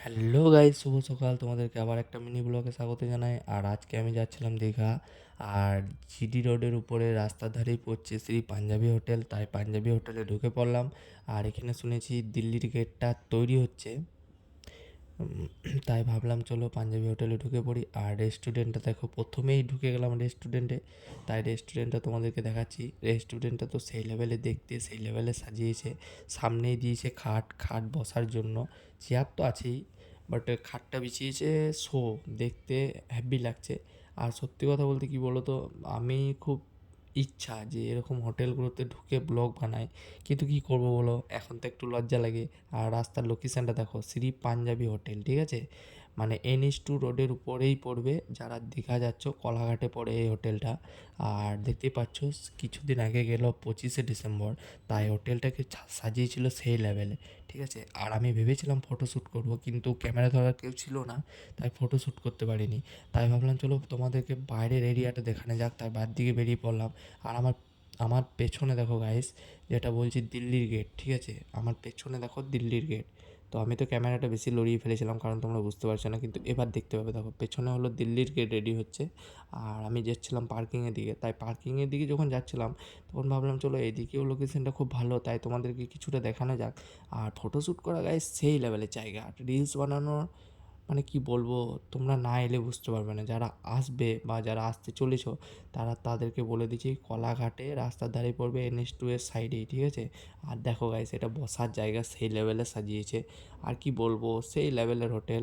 Hello guys, শুভ সকাল। তোমাদেরকে আবার একটা মিনি ব্লগে স্বাগত জানাই। আর আজকে আমি যাচ্ছিলাম দীঘা। আর জিডি রোডের উপরে রাস্তার ধারেই পড়ছে শ্রী পাঞ্জাবি হোটেল, তাই পাঞ্জাবি হোটেলে ঢুকে পড়লাম। আর এখানে শুনেছি দিল্লির গেটটা তৈরি হচ্ছে। তাই ভাবলাম চলো পাঞ্জাবি হোটেলে ঢুকে পড়ি। আর রেস্টুরেন্টটা দেখো, প্রথমেই ঢুকে গেলাম রেস্টুরেন্টে। তাই রেস্টুরেন্টটা তোমাদেরকে দেখাচ্ছি। রেস্টুরেন্টটা তো সেই লেভেলে দেখতে, সেই লেভেলে সাজিয়েছে। সামনেই দিয়েছে খাট, খাট বসার জন্য। চেয়ার তো আছেই, বাট খাটটা বিছিয়েছে। শো দেখতে হ্যাপি লাগছে। আর সত্যি কথা বলতে কি বলো তো, আমি খুব ইচ্ছা যে এরকম হোটেলগুলোতে ঢুকে ব্লগ বানাই, কিন্তু কি করব বলো, এখন তো একটু লজ্জা লাগে। আর রাস্তার লোকেশানটা দেখো, শ্রী পাঞ্জাবি হোটেল, ঠিক আছে? মানে NH2 রোডের উপরেই পড়বে। যারা দীঘা যাচ্ছ, কলাঘাটে পড়ে এই হোটেলটা। আর দেখতেই পাচ্ছ, কিছুদিন আগে গেল 25শে ডিসেম্বর, তাই হোটেলটাকে সাজিয়েছিল সেই লেভেলে, ঠিক আছে? আর আমি ভেবেছিলাম ফটোশ্যুট করব, কিন্তু ক্যামেরা ধরার কেউ ছিল না, তাই ফটোশ্যুট করতে পারিনি। তাই ভাবলাম চলো তোমাদেরকে বাইরের এরিয়াটা দেখানো যাক, তাই বাইরের দিকে বেরিয়ে পড়লাম। আর আমার আমার পেছনে দেখো গাইস, যেটা বলছি দিল্লির গেট, ঠিক আছে? আমার পেছনে দেখো দিল্লির গেট। তো আমি তো ক্যামেরাটা বেশি লড়িয়ে ফেলেছিলাম, কারণ তোমরা বুঝতে পারছো না, কিন্তু এবার দেখতে পাবে। দেখো পেছনে হলো দিল্লির গেট রেডি হচ্ছে। আর আমি যাচ্ছিলাম পার্কিংয়ের দিকে। তাই পার্কিংয়ের দিকে যখন যাচ্ছিলাম, তখন ভাবলাম চলো এদিকেও লোকেশনটা খুব ভালো, তাই তোমাদেরকে কিছুটা দেখানো যাক। আর ফটোশ্যুট করা গাইস সেই লেভেলের জায়গা। আর রিলস বানানোর মানে কি বলবো, তোমরা না এলে বুঝতে পারবে না। যারা আসবে বা যারা আসতে চলেছো, তাদেরকে বলে দিচ্ছি, কলাঘাটে রাস্তার ধারে পড়বে, NH2 এর সাইডেই, ঠিক আছে? আর দেখো গাইস, এটা বসার জায়গা সেই লেভেলে সাজিয়েছে। আর কি বলবো, সেই লেভেলের হোটেল।